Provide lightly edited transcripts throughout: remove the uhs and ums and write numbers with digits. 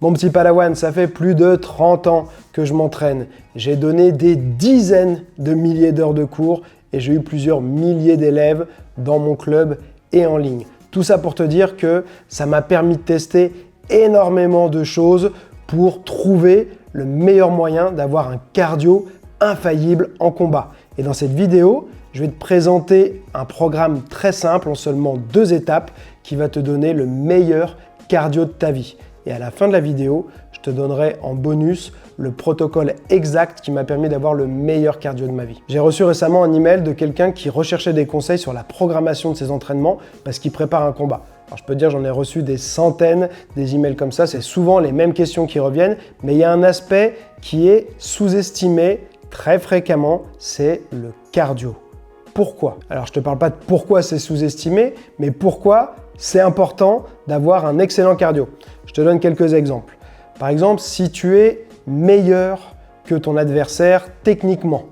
Mon petit Padawan, ça fait plus de 30 ans que je m'entraîne. J'ai donné des dizaines de milliers d'heures de cours et j'ai eu plusieurs milliers d'élèves dans mon club et en ligne. Tout ça pour te dire que ça m'a permis de tester énormément de choses pour trouver le meilleur moyen d'avoir un cardio infaillible en combat. Et dans cette vidéo, je vais te présenter un programme très simple en seulement 2 étapes qui va te donner le meilleur cardio de ta vie. Et à la fin de la vidéo, je te donnerai en bonus le protocole exact qui m'a permis d'avoir le meilleur cardio de ma vie. J'ai reçu récemment un email de quelqu'un qui recherchait des conseils sur la programmation de ses entraînements parce qu'il prépare un combat. Alors je peux te dire, j'en ai reçu des centaines des emails comme ça. C'est souvent les mêmes questions qui reviennent, mais il y a un aspect qui est sous-estimé très fréquemment, c'est le cardio. Pourquoi? Alors je ne te parle pas de pourquoi c'est sous-estimé, mais pourquoi c'est important d'avoir un excellent cardio. Je te donne quelques exemples. Par exemple, si tu es meilleur que ton adversaire techniquement,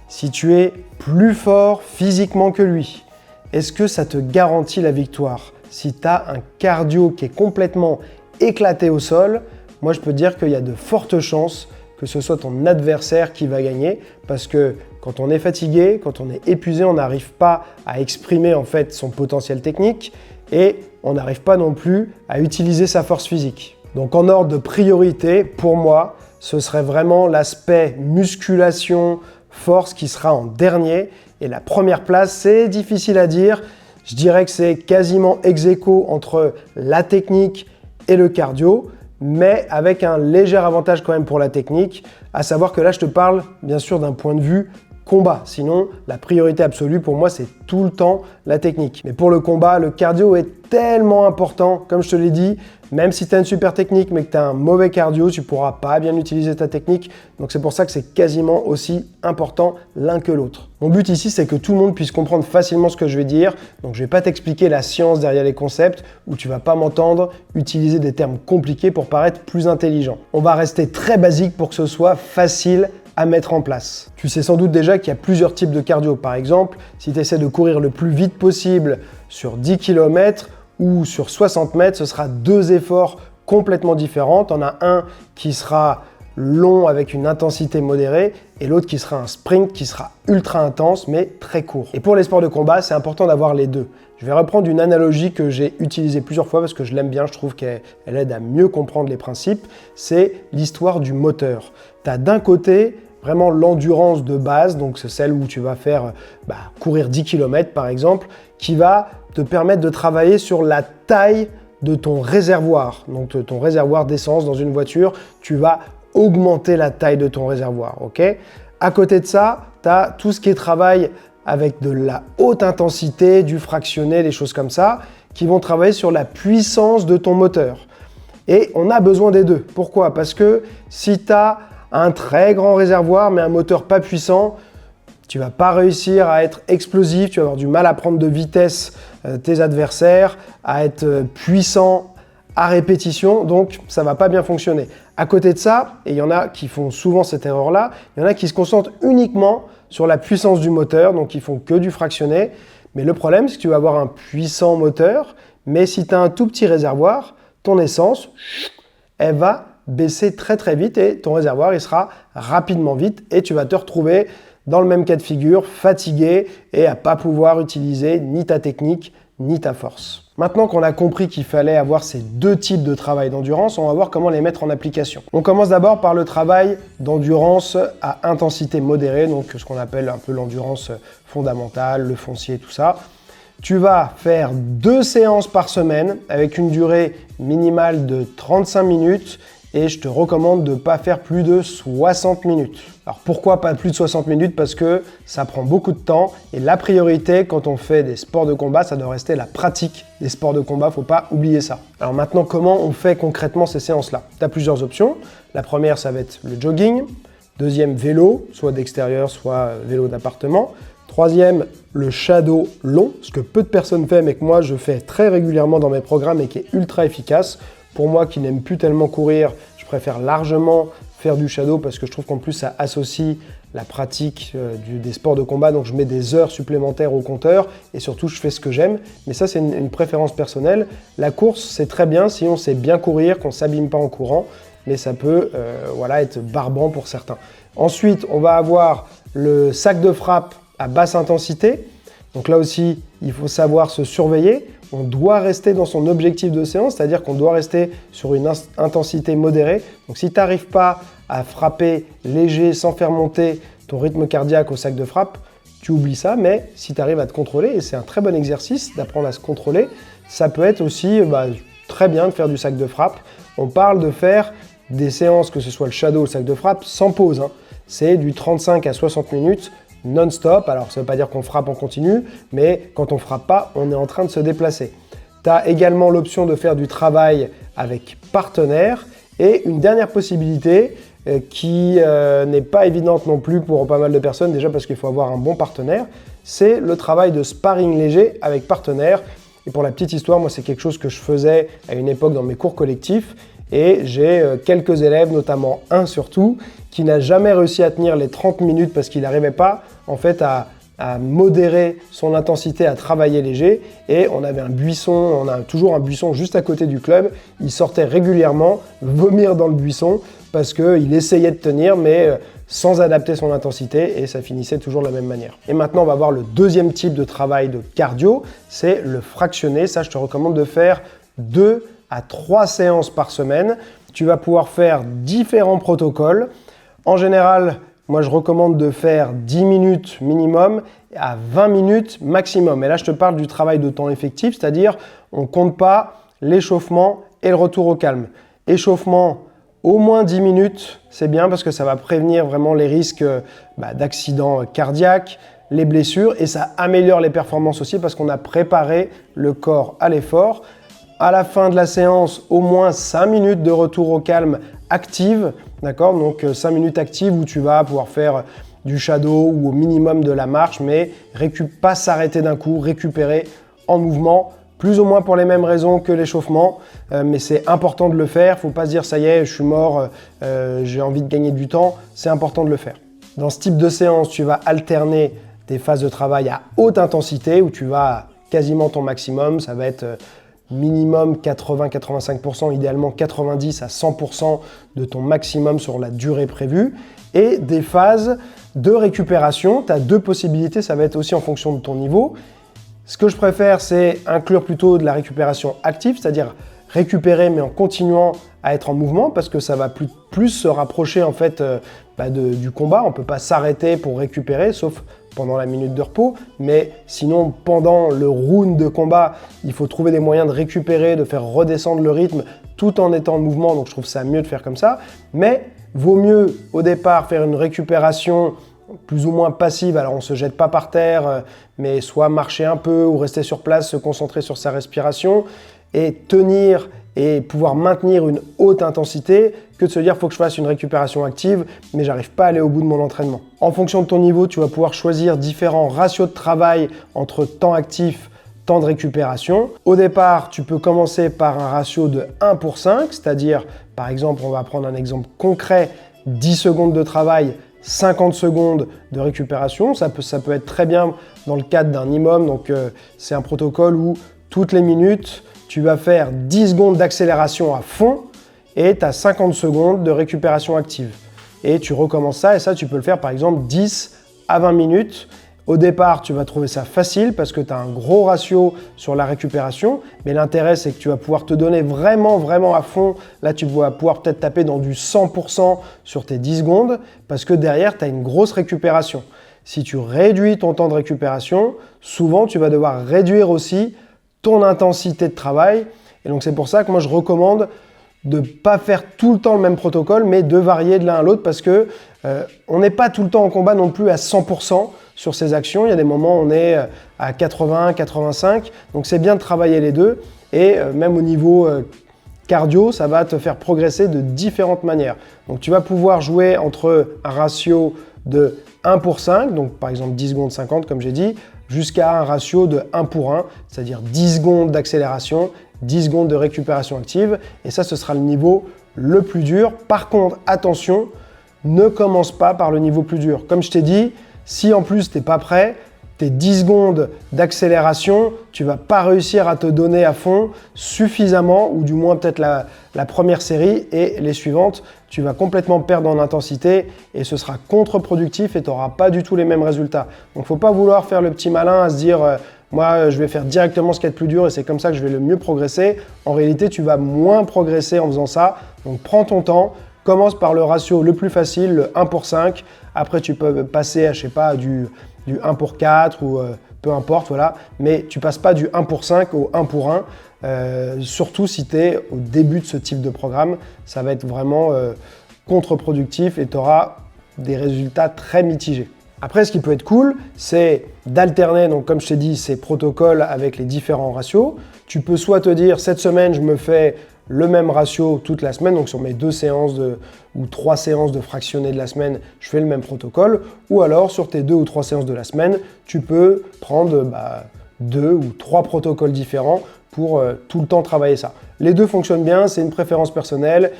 si tu es plus fort physiquement que lui, est-ce que ça te garantit la victoire? Si tu as un cardio qui est complètement éclaté au sol, moi je peux te dire qu'il y a de fortes chances que ce soit ton adversaire qui va gagner parce que quand on est fatigué, quand on est épuisé, on n'arrive pas à exprimer en fait son potentiel technique et on n'arrive pas non plus à utiliser sa force physique. Donc en ordre de priorité, pour moi, ce serait vraiment l'aspect musculation, force qui sera en dernier. Et la première place, c'est difficile à dire. Je dirais que c'est quasiment ex aequo entre la technique et le cardio, mais avec un léger avantage quand même pour la technique, à savoir que là, je te parle bien sûr d'un point de vue combat. Sinon, la priorité absolue pour moi, c'est tout le temps la technique. Mais pour le combat, le cardio est tellement important. Comme je te l'ai dit, même si tu as une super technique, mais que tu as un mauvais cardio, tu ne pourras pas bien utiliser ta technique. Donc c'est pour ça que c'est quasiment aussi important l'un que l'autre. Mon but ici, c'est que tout le monde puisse comprendre facilement ce que je vais dire. Donc je ne vais pas t'expliquer la science derrière les concepts, où tu ne vas pas m'entendre utiliser des termes compliqués pour paraître plus intelligent. On va rester très basique pour que ce soit facile à mettre en place. Tu sais sans doute déjà qu'il y a plusieurs types de cardio. Par exemple, si tu essaies de courir le plus vite possible sur 10 km ou sur 60 mètres, ce sera 2 efforts complètement différents. Tu en as un qui sera long avec une intensité modérée et l'autre qui sera un sprint qui sera ultra intense mais très court. Et pour les sports de combat, c'est important d'avoir les deux. Je vais reprendre une analogie que j'ai utilisée plusieurs fois parce que je l'aime bien, je trouve qu'elle aide à mieux comprendre les principes. C'est l'histoire du moteur. Tu as d'un côté vraiment l'endurance de base, donc c'est celle où tu vas faire courir 10 km par exemple, qui va te permettre de travailler sur la taille de ton réservoir, donc de ton réservoir d'essence dans une voiture, tu vas augmenter la taille de ton réservoir, ok? À côté de ça, tu as tout ce qui est travail avec de la haute intensité, du fractionné, des choses comme ça, qui vont travailler sur la puissance de ton moteur. Et on a besoin des deux. Pourquoi? Parce que si tu as un très grand réservoir mais un moteur pas puissant, tu vas pas réussir à être explosif, tu vas avoir du mal à prendre de vitesse tes adversaires, à être puissant à répétition, donc ça va pas bien fonctionner. À côté de ça, et il y en a qui font souvent cette erreur-là, il y en a qui se concentrent uniquement sur la puissance du moteur, donc ils font que du fractionné. Mais le problème, c'est que tu vas avoir un puissant moteur, mais si tu as un tout petit réservoir, ton essence, elle va baisser très très vite et ton réservoir il sera rapidement vide et tu vas te retrouver dans le même cas de figure, fatigué et à pas pouvoir utiliser ni ta technique ni ta force. Maintenant qu'on a compris qu'il fallait avoir ces deux types de travail d'endurance, on va voir comment les mettre en application. On commence d'abord par le travail d'endurance à intensité modérée, donc ce qu'on appelle un peu l'endurance fondamentale, le foncier, tout ça. Tu vas faire 2 séances par semaine avec une durée minimale de 35 minutes et je te recommande de ne pas faire plus de 60 minutes. Alors pourquoi pas plus de 60 minutes? Parce que ça prend beaucoup de temps et la priorité quand on fait des sports de combat, ça doit rester la pratique des sports de combat, faut pas oublier ça. Alors maintenant, comment on fait concrètement ces séances-là? Tu as plusieurs options. La première, ça va être le jogging. Deuxième, vélo, soit d'extérieur, soit vélo d'appartement. Troisième, le shadow long, ce que peu de personnes font, mais que moi je fais très régulièrement dans mes programmes et qui est ultra efficace. Pour moi qui n'aime plus tellement courir, je préfère largement faire du shadow parce que je trouve qu'en plus ça associe la pratique des sports de combat, donc je mets des heures supplémentaires au compteur et surtout je fais ce que j'aime, mais ça c'est une préférence personnelle. La course c'est très bien si on sait bien courir, qu'on ne s'abîme pas en courant, mais ça peut être barbant pour certains. Ensuite on va avoir le sac de frappe à basse intensité, donc là aussi il faut savoir se surveiller. On doit rester dans son objectif de séance, c'est-à-dire qu'on doit rester sur une intensité modérée. Donc si tu n'arrives pas à frapper léger sans faire monter ton rythme cardiaque au sac de frappe, tu oublies ça, mais si tu arrives à te contrôler, et c'est un très bon exercice d'apprendre à se contrôler, ça peut être aussi très bien de faire du sac de frappe. On parle de faire des séances, que ce soit le shadow ou le sac de frappe, sans pause. C'est du 35 à 60 minutes non-stop. Alors ça ne veut pas dire qu'on frappe en continu, mais quand on ne frappe pas, on est en train de se déplacer. Tu as également l'option de faire du travail avec partenaire et une dernière possibilité qui n'est pas évidente non plus pour pas mal de personnes, déjà parce qu'il faut avoir un bon partenaire, c'est le travail de sparring léger avec partenaire. Et pour la petite histoire, moi c'est quelque chose que je faisais à une époque dans mes cours collectifs et j'ai quelques élèves, notamment un surtout, qui n'a jamais réussi à tenir les 30 minutes parce qu'il n'arrivait pas en fait à modérer son intensité, à travailler léger. Et on avait un buisson, on a toujours un buisson juste à côté du club. Il sortait régulièrement vomir dans le buisson parce qu'il essayait de tenir mais sans adapter son intensité et ça finissait toujours de la même manière. Et maintenant on va voir le deuxième type de travail de cardio, c'est le fractionné. Ça je te recommande de faire 2 à 3 séances par semaine. Tu vas pouvoir faire différents protocoles. En général, moi je recommande de faire 10 minutes minimum à 20 minutes maximum. Et là je te parle du travail de temps effectif, c'est-à-dire on ne compte pas l'échauffement et le retour au calme. Échauffement, au moins 10 minutes, c'est bien parce que ça va prévenir vraiment les risques d'accidents cardiaques, les blessures et ça améliore les performances aussi parce qu'on a préparé le corps à l'effort. À la fin de la séance, au moins 5 minutes de retour au calme active, d'accord? Donc 5 minutes actives où tu vas pouvoir faire du shadow ou au minimum de la marche, mais pas s'arrêter d'un coup, récupérer en mouvement, plus ou moins pour les mêmes raisons que l'échauffement, mais c'est important de le faire. Il ne faut pas se dire ça y est, je suis mort, j'ai envie de gagner du temps, c'est important de le faire. Dans ce type de séance, tu vas alterner des phases de travail à haute intensité où tu vas à quasiment ton maximum, ça va être minimum 80-85%, idéalement 90 à 100% de ton maximum sur la durée prévue. Et des phases de récupération, tu as 2 possibilités, ça va être aussi en fonction de ton niveau. Ce que je préfère, c'est inclure plutôt de la récupération active, c'est-à-dire récupérer mais en continuant à être en mouvement parce que ça va plus se rapprocher en fait du combat. On ne peut pas s'arrêter pour récupérer, sauf pendant la minute de repos, mais sinon pendant le round de combat, il faut trouver des moyens de récupérer, de faire redescendre le rythme tout en étant en mouvement, donc je trouve ça mieux de faire comme ça, mais vaut mieux au départ faire une récupération plus ou moins passive, alors on ne se jette pas par terre, mais soit marcher un peu ou rester sur place, se concentrer sur sa respiration et tenir et pouvoir maintenir une haute intensité que de se dire « faut que je fasse une récupération active, mais j'arrive pas à aller au bout de mon entraînement ». En fonction de ton niveau, tu vas pouvoir choisir différents ratios de travail entre temps actif, temps de récupération. Au départ, tu peux commencer par un ratio de 1/5, c'est-à-dire, par exemple, on va prendre un exemple concret, 10 secondes de travail, 50 secondes de récupération. Ça peut être très bien dans le cadre d'un IMOM, donc c'est un protocole où toutes les minutes, tu vas faire 10 secondes d'accélération à fond et tu as 50 secondes de récupération active. Et tu recommences ça et ça, tu peux le faire par exemple 10 à 20 minutes. Au départ, tu vas trouver ça facile parce que tu as un gros ratio sur la récupération, mais l'intérêt, c'est que tu vas pouvoir te donner vraiment à fond. Là, tu vas pouvoir peut-être taper dans du 100% sur tes 10 secondes parce que derrière, tu as une grosse récupération. Si tu réduis ton temps de récupération, souvent, tu vas devoir réduire aussi ton intensité de travail. Et donc, c'est pour ça que moi, je recommande de ne pas faire tout le temps le même protocole, mais de varier de l'un à l'autre parce que on n'est pas tout le temps en combat non plus à 100% sur ces actions. Il y a des moments où on est à 80, 85. Donc, c'est bien de travailler les deux. Et même au niveau cardio, ça va te faire progresser de différentes manières. Donc, tu vas pouvoir jouer entre un ratio de 1/5, donc par exemple 10 secondes 50 comme j'ai dit, jusqu'à un ratio de 1/1, c'est-à-dire 10 secondes d'accélération, 10 secondes de récupération active. Et ça, ce sera le niveau le plus dur. Par contre, attention, ne commence pas par le niveau plus dur. Comme je t'ai dit, si en plus tu n'es pas prêt, tes 10 secondes d'accélération, tu ne vas pas réussir à te donner à fond suffisamment, ou du moins peut-être la première série et les suivantes, tu vas complètement perdre en intensité et ce sera contre-productif et tu n'auras pas du tout les mêmes résultats. Donc il ne faut pas vouloir faire le petit malin à se dire moi je vais faire directement ce qu'il y a de plus dur et c'est comme ça que je vais le mieux progresser. En réalité, tu vas moins progresser en faisant ça. Donc prends ton temps. Commence par le ratio le plus facile, le 1 pour 5. Après, tu peux passer à, je sais pas, du 1 pour 4 ou peu importe, voilà. Mais tu passes pas du 1 pour 5 au 1 pour 1. Surtout si tu es au début de ce type de programme, ça va être vraiment contre-productif et tu auras des résultats très mitigés. Après, ce qui peut être cool, c'est d'alterner, donc comme je t'ai dit, ces protocoles avec les différents ratios. Tu peux soit te dire, cette semaine, je me fais le même ratio toute la semaine, donc sur mes 2 séances ou 3 séances de fractionné de la semaine, je fais le même protocole. Ou alors, sur tes 2 ou 3 séances de la semaine, tu peux prendre 2 ou 3 protocoles différents pour tout le temps travailler ça. Les deux fonctionnent bien, c'est une préférence personnelle.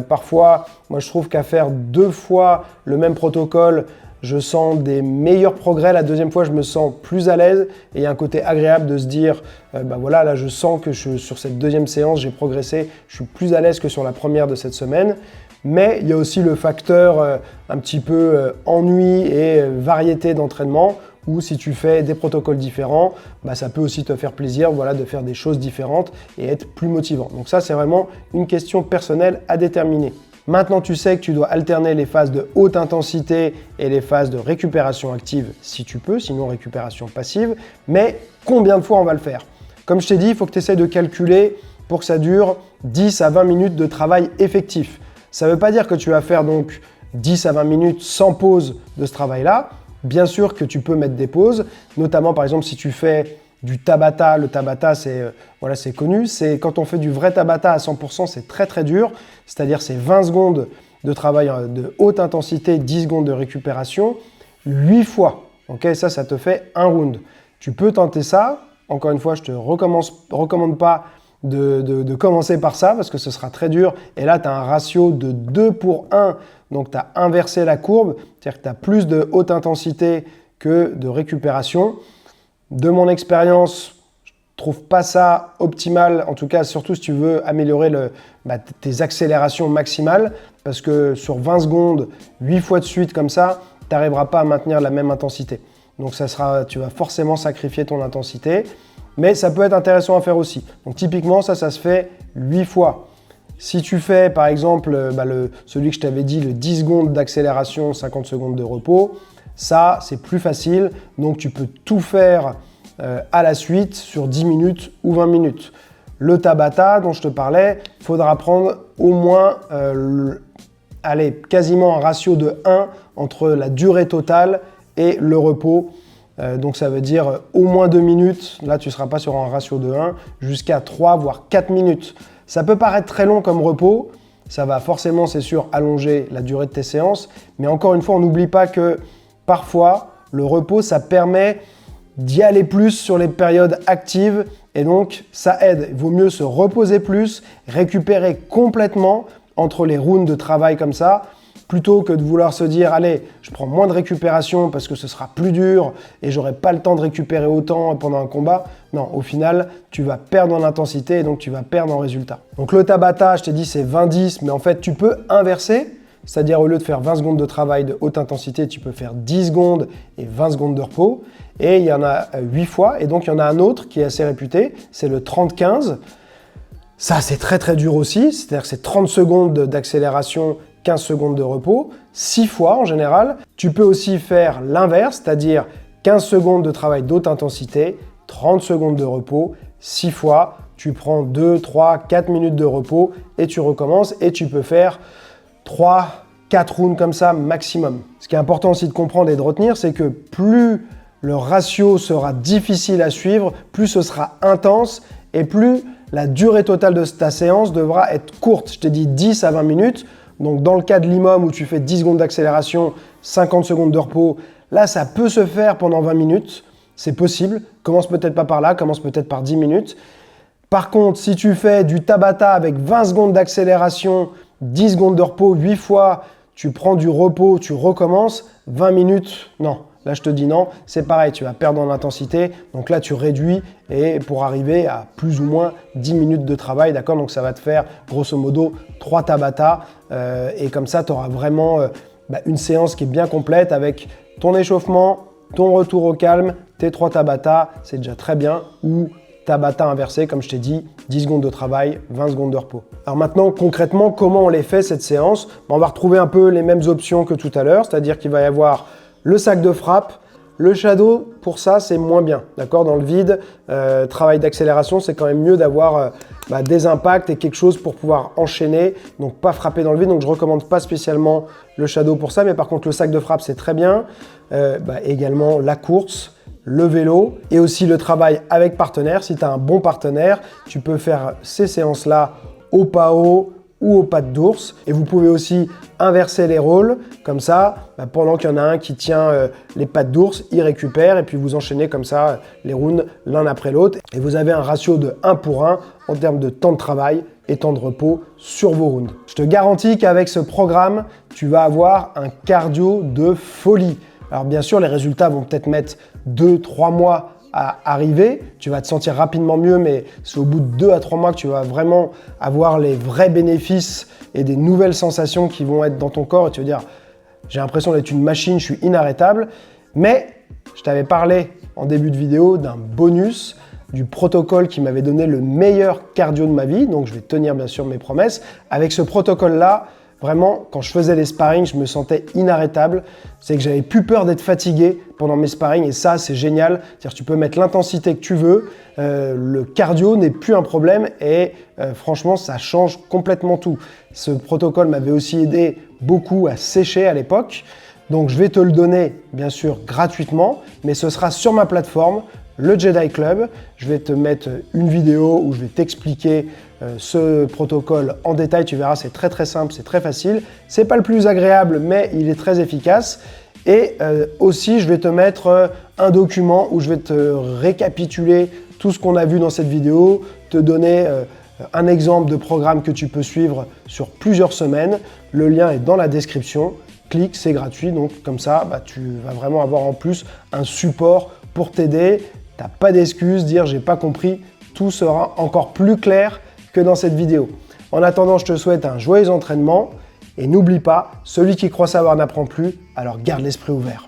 Parfois, moi je trouve qu'à faire 2 fois le même protocole, je sens des meilleurs progrès. La deuxième fois, je me sens plus à l'aise et il y a un côté agréable de se dire voilà, là je sens que sur cette deuxième séance, j'ai progressé, je suis plus à l'aise que sur la première de cette semaine. Mais il y a aussi le facteur un petit peu ennui et variété d'entraînement où si tu fais des protocoles différents, ça peut aussi te faire plaisir de faire des choses différentes et être plus motivant. Donc ça, c'est vraiment une question personnelle à déterminer. Maintenant, tu sais que tu dois alterner les phases de haute intensité et les phases de récupération active si tu peux, sinon récupération passive. Mais combien de fois on va le faire? Comme je t'ai dit, il faut que tu essaies de calculer pour que ça dure 10 à 20 minutes de travail effectif. Ça ne veut pas dire que tu vas faire donc 10 à 20 minutes sans pause de ce travail-là. Bien sûr que tu peux mettre des pauses, notamment par exemple si tu fais du Tabata. Le Tabata, c'est connu. C'est quand on fait du vrai Tabata à 100%, c'est très très dur. C'est-à-dire c'est 20 secondes de travail de haute intensité, 10 secondes de récupération, 8 fois. Okay, ça te fait un round. Tu peux tenter ça. Encore une fois, je ne te recommande pas de commencer par ça parce que ce sera très dur. Et là, tu as un ratio de 2 pour 1. Donc, tu as inversé la courbe. C'est-à-dire que tu as plus de haute intensité que de récupération. De mon expérience, je ne trouve pas ça optimal, en tout cas surtout si tu veux améliorer tes accélérations maximales, parce que sur 20 secondes, 8 fois de suite comme ça, tu n'arriveras pas à maintenir la même intensité. Donc tu vas forcément sacrifier ton intensité, mais ça peut être intéressant à faire aussi. Donc typiquement, ça se fait 8 fois. Si tu fais par exemple celui que je t'avais dit, le 10 secondes d'accélération, 50 secondes de repos, ça, c'est plus facile, donc tu peux tout faire à la suite sur 10 minutes ou 20 minutes. Le Tabata dont je te parlais, il faudra prendre au moins quasiment un ratio de 1 entre la durée totale et le repos. Donc ça veut dire au moins 2 minutes, là tu ne seras pas sur un ratio de 1, jusqu'à 3 voire 4 minutes. Ça peut paraître très long comme repos, ça va forcément, c'est sûr, allonger la durée de tes séances, mais encore une fois, on n'oublie pas que parfois, le repos, ça permet d'y aller plus sur les périodes actives et donc ça aide. Il vaut mieux se reposer plus, récupérer complètement entre les rounds de travail comme ça, plutôt que de vouloir se dire « Allez, je prends moins de récupération parce que ce sera plus dur et j'aurai pas le temps de récupérer autant pendant un combat ». Non, au final, tu vas perdre en intensité et donc tu vas perdre en résultat. Donc le Tabata, je t'ai dit, c'est 20-10, mais en fait, tu peux inverser. C'est-à-dire au lieu de faire 20 secondes de travail de haute intensité, tu peux faire 10 secondes et 20 secondes de repos. Et il y en a 8 fois. Et donc il y en a un autre qui est assez réputé, c'est le 30-15. Ça, c'est très très dur aussi. C'est-à-dire que c'est 30 secondes d'accélération, 15 secondes de repos, 6 fois en général. Tu peux aussi faire l'inverse, c'est-à-dire 15 secondes de travail d'haute intensité, 30 secondes de repos, 6 fois. Tu prends 2, 3, 4 minutes de repos et tu recommences. Et tu peux faire 3, 4 rounds comme ça maximum. Ce qui est important aussi de comprendre et de retenir, c'est que plus le ratio sera difficile à suivre, plus ce sera intense et plus la durée totale de ta séance devra être courte. Je t'ai dit 10 à 20 minutes. Donc dans le cas de l'IMOM où tu fais 10 secondes d'accélération, 50 secondes de repos, là ça peut se faire pendant 20 minutes. C'est possible. Commence peut-être pas par là, commence peut-être par 10 minutes. Par contre, si tu fais du Tabata avec 20 secondes d'accélération 10 secondes de repos 8 fois, tu prends du repos, tu recommences, 20 minutes, non. Là, je te dis non, c'est pareil, tu vas perdre en intensité. Donc là, tu réduis et pour arriver à plus ou moins 10 minutes de travail, d'accord? Donc ça va te faire grosso modo 3 Tabata et comme ça, tu auras vraiment une séance qui est bien complète avec ton échauffement, ton retour au calme, tes 3 Tabata, c'est déjà très bien. Ou Tabata inversé, comme je t'ai dit, 10 secondes de travail, 20 secondes de repos. Alors maintenant, concrètement, comment on les fait cette séance? On va retrouver un peu les mêmes options que tout à l'heure, c'est-à-dire qu'il va y avoir le sac de frappe, le shadow, pour ça, c'est moins bien. D'accord? Dans le vide, travail d'accélération, c'est quand même mieux d'avoir des impacts et quelque chose pour pouvoir enchaîner, donc pas frapper dans le vide. Donc je ne recommande pas spécialement le shadow pour ça, mais par contre, le sac de frappe, c'est très bien. Également la course, le vélo et aussi le travail avec partenaire. Si tu as un bon partenaire, tu peux faire ces séances-là au PAO ou aux pattes d'ours. Et vous pouvez aussi inverser les rôles, comme ça, pendant qu'il y en a un qui tient les pattes d'ours, il récupère et puis vous enchaînez comme ça les rounds l'un après l'autre. Et vous avez un ratio de 1 pour 1 en termes de temps de travail et temps de repos sur vos rounds. Je te garantis qu'avec ce programme, tu vas avoir un cardio de folie. Alors bien sûr, les résultats vont peut-être mettre 2-3 mois à arriver, tu vas te sentir rapidement mieux, mais c'est au bout de 2 à 3 mois que tu vas vraiment avoir les vrais bénéfices et des nouvelles sensations qui vont être dans ton corps et tu vas dire j'ai l'impression d'être une machine, je suis inarrêtable. Mais je t'avais parlé en début de vidéo d'un bonus, du protocole qui m'avait donné le meilleur cardio de ma vie, donc je vais tenir bien sûr mes promesses. Avec ce protocole-là, vraiment, quand je faisais les sparring, je me sentais inarrêtable. C'est que j'avais plus peur d'être fatigué pendant mes sparring et ça, c'est génial. C'est-à-dire que tu peux mettre l'intensité que tu veux, le cardio n'est plus un problème et franchement, ça change complètement tout. Ce protocole m'avait aussi aidé beaucoup à sécher à l'époque. Donc, je vais te le donner, bien sûr, gratuitement, mais ce sera sur ma plateforme, le Jedi Club. Je vais te mettre une vidéo où je vais t'expliquer ce protocole en détail. Tu verras, c'est très simple, c'est très facile. C'est pas le plus agréable, mais il est très efficace. Et aussi, je vais te mettre un document où je vais te récapituler tout ce qu'on a vu dans cette vidéo, te donner un exemple de programme que tu peux suivre sur plusieurs semaines. Le lien est dans la description. Clique, c'est gratuit. Donc comme ça, tu vas vraiment avoir en plus un support pour t'aider. Tu n'as pas d'excuse, dire j'ai pas compris. Tout sera encore plus clair que dans cette vidéo. En attendant, je te souhaite un joyeux entraînement et n'oublie pas, celui qui croit savoir n'apprend plus, alors garde l'esprit ouvert.